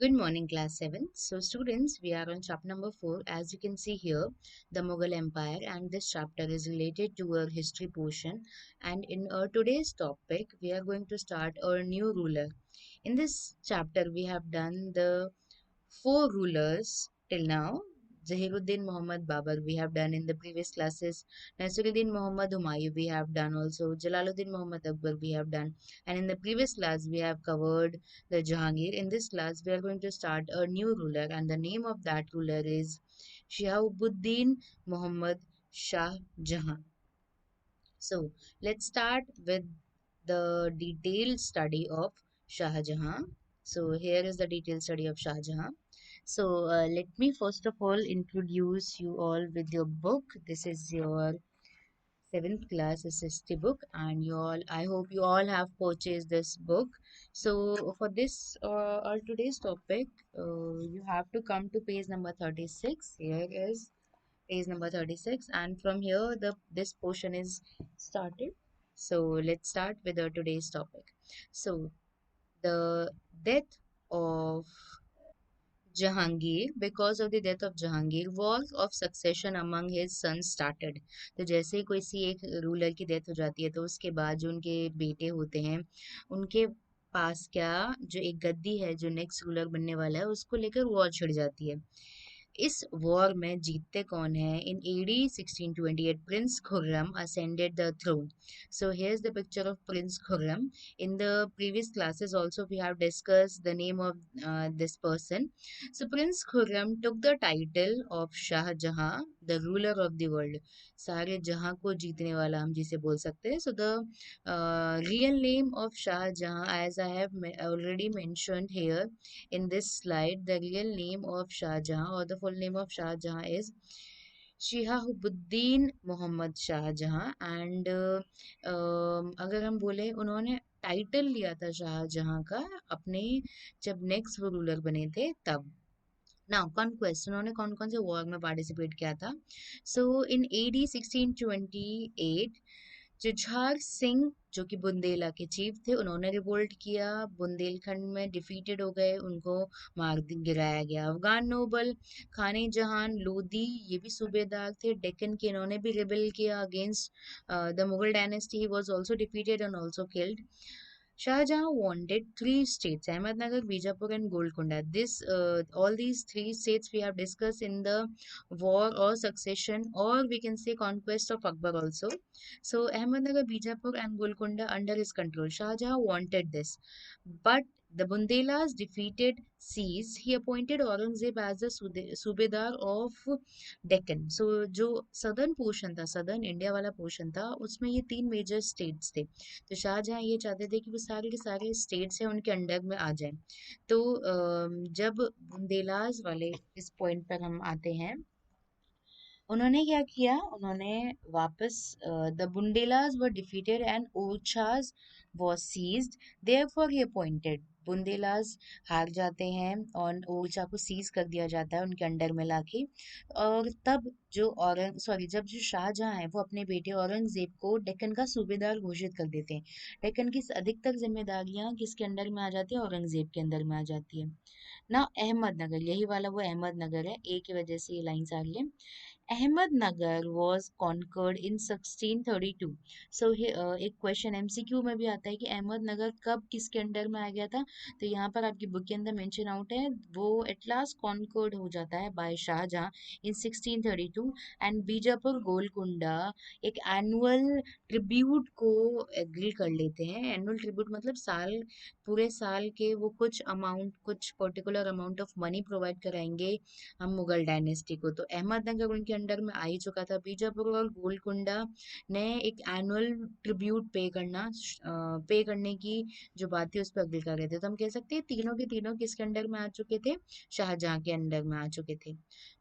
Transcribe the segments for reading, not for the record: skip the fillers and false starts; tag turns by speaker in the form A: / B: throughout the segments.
A: Good morning, class 7. So, students, we are on chapter number 4. As you can see here, the Mughal Empire, and this chapter is related to our history portion. And in our today's topic, we are going to start our new ruler. In this chapter, we have done the four rulers till now. Zahiruddin Muhammad Babur we have done in the previous classes. Nasiruddin Muhammad Humayun we have done also. Jalaluddin Muhammad Akbar we have done. And in the previous class we have covered the Jahangir. In this class we are going to start a new ruler and the name of that ruler is Shihabuddin Muhammad Shah Jahan. So let's start with the detailed study of Shah Jahan. So here is the detailed study of Shah Jahan. So let me first of all introduce you all with your book. This is your seventh class SST book, and you all. I hope you all have purchased this book. So for this our today's topic, you have to come to page number 36. Here is page number 36, and from here the this portion is started. So let's start with our today's topic. So the death of Jahangir, because of the death of Jahangir, war of succession among his sons started. तो जैसे ही कोई सी एक ruler की death हो जाती है तो उसके बाद जो उनके बेटे होते हैं उनके पास क्या जो एक गद्दी है जो नेक्स्ट रूलर बनने वाला है उसको लेकर वॉर छिड़ जाती है. इस वॉर में जीतते कौन है? इन AD 1628 Prince Khurram ascended the throne. So here's the picture of Prince Khurram. In the previous classes also we have discussed the name of this person. So Prince Khurram took the title of Shah Jahan, the ruler of the world. सारे जहां को जीतने वाला हम जिसे बोल सकते हैं. So the real name of Shah Jahan, as I have already mentioned here in this slide, the real name of Shah Jahan or the full name of Shah Jahan is Shihabuddin Mohammad Shahjahan. And अगर हम बोले उन्होंने title लिया था शाहजहां का अपने जब next वो रूलर बने थे तब. नाउ कॉन्क्वेस्ट उन्होंने कौन कौन से वॉर में पार्टिसिपेट किया था? सो इन AD 1628 जुझार सिंह जो कि बुंदेला के चीफ थे उन्होंने रिवोल्ट किया. बुंदेलखंड में डिफीटेड हो गए, उनको गिराया गया. अफगान नोबल खाने जहान लोधी ये भी सूबेदार थे डेक्कन के, इन्होंने भी रिबेल किया against the Mughal dynasty. He was also defeated and also killed. Shahjahan wanted three states: Ahmednagar, Bijapur, and Golconda. All these three states we have discussed in the war or succession, or we can say conquest of Akbar also. So Ahmednagar, Bijapur, and Golconda under his control. Shahjahan wanted this, but the Bundelas defeated Seas. He appointed Aurangzeb as the Subedar of Deccan. So जो southern portion था, southern India वाला portion था, उसमें ये तीन major states थे. तो शाहजहां ये चाहते थे कि वो सारे के सारे स्टेट्स हैं उनके अंडर में आ जाएं. तो जब बुंदेलास वाले इस पॉइंट पर हम आते हैं, उन्होंने क्या किया? उन्होंने वापस the Bundelas were defeated and Orchha was seized. Therefore he appointed. Bundelas हार जाते हैं और ओरछा को सीज कर दिया जाता है उनके अंडर में लाके. और तब जो जब जो शाहजहां है वो अपने बेटे औरंगजेब को डेक्कन का सूबेदार घोषित कर देते हैं. डेक्कन की अधिकतर जिम्मेदारियां किसके अंडर में आ जाती है? औरंगजेब के अंदर में आ जाती है ना. अहमदनगर, यही वाला वो अहमदनगर है, ए की वजह से ये लाइंस आ रही है. Ahmednagar was conquered in 1632. So एक क्वेश्चन MCQ में भी आता है कि अहमदनगर कब किसके अंडर में आ गया था? तो यहाँ पर आपकी बुक के अंदर मेंशन आउट है, वो एट लास्ट कॉन्कर्ड हो जाता है by Shahjahan in 1632. And Bijapur Golconda एक एनुअल ट्रिब्यूट को एग्री कर लेते हैं. एनुअल ट्रिब्यूट मतलब साल, पूरे साल के वो कुछ अमाउंट, कुछ particular amount of money provide कराएंगे हम मुगल डायनेस्टी को. तो अहमदनगर उनके अंडर में आ ही चुका था. बीजापुर और गोलकुंडा ने एक एनुअल ट्रिब्यूट पे करने की जो बात थी उस पर अग्री कर रहे थे. तो हम कह सकते हैं तीनों के तीनों किसके अंडर में आ चुके थे? शाहजहां के अंडर में आ चुके थे.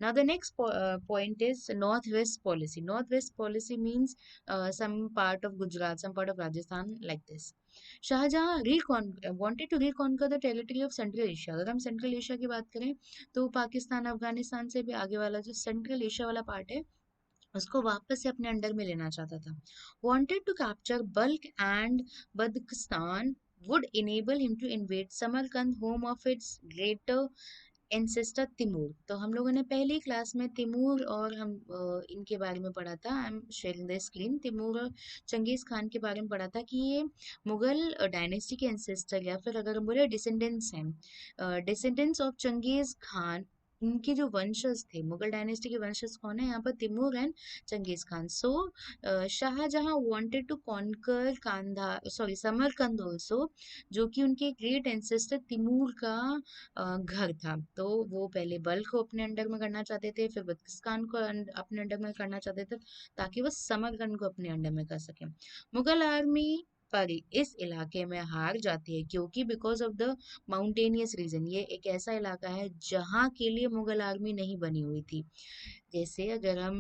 A: Now the next point is north west policy. North west policy means some part of Gujarat, some part of Rajasthan, like this. Shahjahan wanted to reconquer the territory of Central Asia. अगर हम central Asia की बात करें तो पाकिस्तान अफगानिस्तान से भी आगे वाला जो सेंट्रल एशिया वाला पार्ट है उसको वापस से अपने अंडर में लेना चाहता था. Wanted to capture Balkh and Badakhshan would enable him to invade Samarkand, home of its greater ancestor Timur. तो हम लोगों ने पहली क्लास में तिमूर और हम इनके बारे में पढ़ा था। I am sharing the screen. Timur और चंगेज खान के बारे में पढ़ा था कि ये मुगल डायनेस्टी के एंसेस्टर, या फिर अगर हम बोले डिसेंडेंट्स हैं, डिसेंडेंट्स ऑफ चंगेज खान। इनके जो वंशज थे, मुगल डायनेस्टी के वंशज कौन है यहाँ पर? Timur and Changez Khan. So Shahjahan wanted to conquer Kandahar, sorry, Samarkand also, जो कि उनके ग्रेट एंसेस्टर तिमूर का घर था। तो वो पहले बल्ख को अपने अंडर में करना चाहते थे, फिर बल्किस्तान को अपने अंडर में करना चाहते थे, ताकि वो समरकंद को अपने अंडर में कर सके। मुगल आर्मी पर इस इलाके में हार जाती है, क्योंकि because of the mountainous region. ये एक ऐसा इलाका है जहाँ के लिए मुगल आर्मी नहीं बनी हुई थी। जैसे अगर हम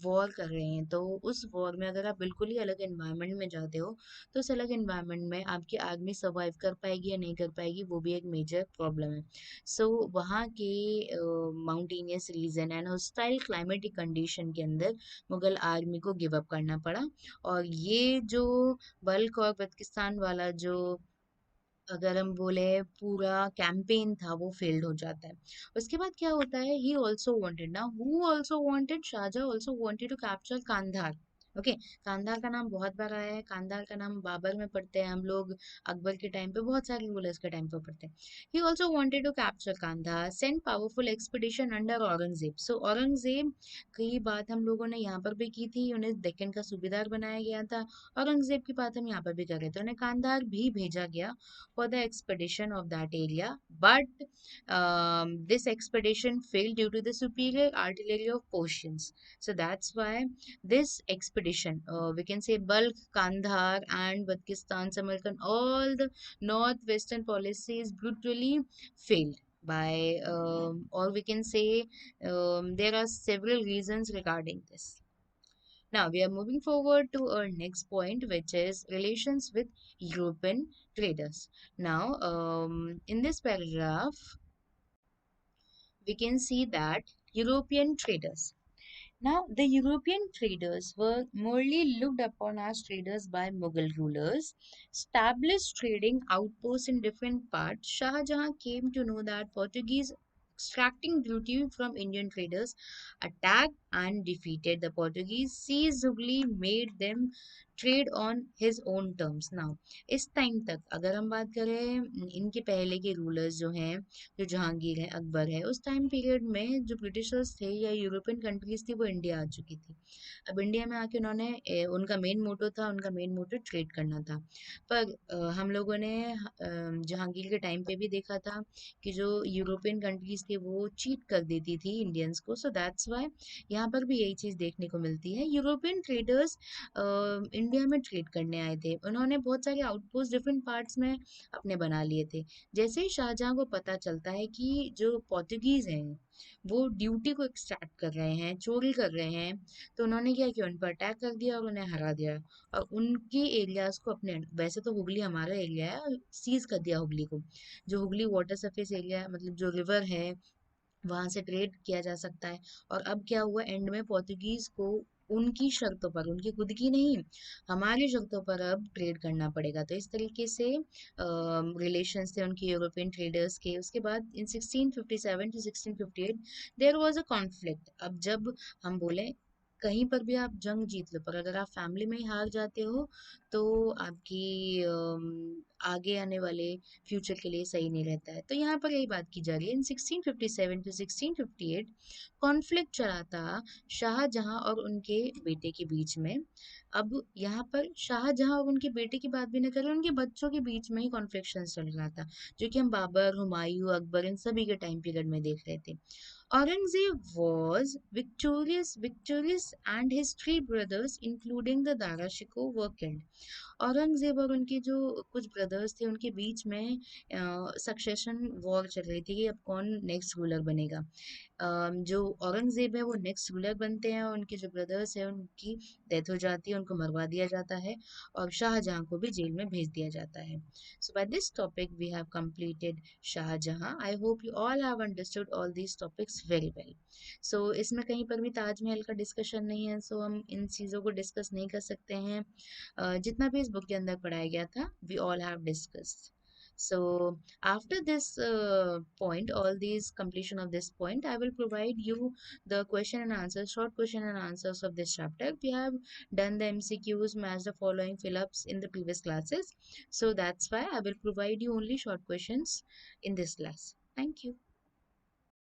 A: वॉर कर रहे हैं, तो उस वॉर में अगर आप बिल्कुल ही अलग एनवायरनमेंट में जाते हो, तो उस अलग एनवायरनमेंट में आपकी आर्मी सर्वाइव कर पाएगी या नहीं कर पाएगी, वो भी एक मेजर प्रॉब्लम है। सो वहाँ के mountainous region and hostile climatic condition के अंदर मुगल आर्मी को गिव अप करना पड़ा। और ये जो बल्क और पाकिस्तान वाला जो, अगर हम बोले, पूरा कैंपेन था, वो फेल्ड हो जाता है। उसके बाद क्या होता है? ही ऑल्सो वांटेड, ना who also wanted, Shahjahan also wanted to capture Kandahar. Okay, Kandahar का नाम बहुत बार आया है। कांधार का नाम बाबर में पढ़ते हैं हम लोग, अकबर के टाइम पे, बहुत सारे रूलर्स के टाइम पे पढ़ते हैं। He also wanted to capture Kandahar, send powerful expedition under Aurangzeb. So Aurangzeb की बात हम लोगों ने यहाँ पर भी की थी, उन्हें दक्कन का सूबेदार बनाया गया था। औरंगजेब की बात हम यहाँ पर भी कर रहे थे, उन्हें कांधार भी भेजा गया for the expedition of that area, but this expedition failed due to the superior artillery of Persians. So that's why this expedition, we can say Balkh, Kandahar, and Pakistan, Samarkand, all the northwestern policies brutally failed by, or we can say, there are several reasons regarding this. Now we are moving forward to our next point, which is relations with European traders. Now, in this paragraph, we can see that European traders. Now, the European traders were merely looked upon as traders by Mughal rulers, established trading outposts in different parts. Shah Jahan came to know that Portuguese extracting booty from Indian traders attacked and defeated the Portuguese, seizably made them trade on his own terms. Now, इस time तक अगर हम बात करें, इनके पहले के rulers जो हैं, जो जहांगीर है, अकबर है, उस टाइम पीरियड में जो ब्रिटिशर्स थे या यूरोपियन कंट्रीज थी, वो इंडिया आ चुकी थी। अब इंडिया में आके उन्होंने उनका मेन मोटो था, उनका मेन मोटो ट्रेड करना था। पर हम लोगों ने जहांगीर के टाइम पे भी देखा था कि जो यूरोपियन कंट्रीज थी, वो चीट कर देती थी इंडियंस को। सो दैट्स वाई यहाँ पर भी यही चीज़ देखने को मिलती है। यूरोपियन ट्रेडर्स इंडिया में ट्रेड करने आए थे, उन्होंने बहुत सारे आउटपोस्ट डिफरेंट पार्ट्स में अपने बना लिए थे। जैसे ही शाहजहां को पता चलता है कि जो पोर्तुगीज हैं, वो ड्यूटी को एक्सट्रैक्ट कर रहे हैं, चोरी कर रहे हैं, तो उन्होंने क्या किया? उन पर अटैक कर दिया और उन्हें हरा दिया। और उनकी एरियाज को अपने, वैसे तो हुगली हमारा एरिया है, और सीज कर दिया हुगली को। जो हुगली वाटर सरफेस एरिया है, मतलब जो रिवर है, वहां से ट्रेड किया जा सकता है। और अब क्या हुआ? एंड में पोर्तुगीज को उनकी शर्तों पर, उनकी खुद की नहीं, हमारी शर्तों पर अब ट्रेड करना पड़ेगा। तो इस तरीके से रिलेशंस थे उनके यूरोपियन ट्रेडर्स के। उसके बाद in 1657 to 1658 there was a conflict. अब जब हम बोले, कहीं पर भी आप जंग जीत लो, पर अगर आप फैमिली में ही हार जाते हो, तो आपकी आगे आने वाले फ्यूचर के लिए सही नहीं रहता है। तो यहाँ पर यही बात की जा रही है। इन 1657 टू 1658 कॉन्फ्लिक्ट चला था शाहजहां और उनके बेटे के बीच में। अब यहाँ पर शाहजहां और उनके बेटे की बात भी न करें, उनके बच्चों के बीच में ही कॉन्फ्लिक्शन चल रहा था, जो कि हम बाबर, हुमायूं, अकबर, इन सभी के टाइम पीरियड में देख रहे थे। Aurangzeb was victorious, and his three brothers, including the Dara Shikoh, were killed. Aurangzeb और उनके जो कुछ ब्रदर्स थे, उनके बीच में सक्सेशन वॉर चल रही थी कि अब कौन नेक्स्ट रूलर बनेगा। जो औरंगजेब है, वो नेक्स्ट रूलर बनते हैं, और उनके जो ब्रदर्स हैं, उनकी डेथ हो जाती है, उनको मरवा दिया जाता है, और शाहजहां को भी जेल में भेज दिया जाता है। So by this topic we have completed Shahjahan. I hope you all have understood all these topics very well. So इसमें कहीं पर भी ताजमहल का डिस्कशन नहीं है, सो हम इन चीज़ों को डिस्कस नहीं कर सकते हैं। जितना भी इस बुक के अंदर पढ़ाया गया था, we all have have discussed. So after this point, all these completion of this point, I will provide you the question and answers, short question and answers of this chapter. We have done the MCQs, match the following fill-ups in the previous classes. So that's why I will provide you only short questions in this class. Thank you.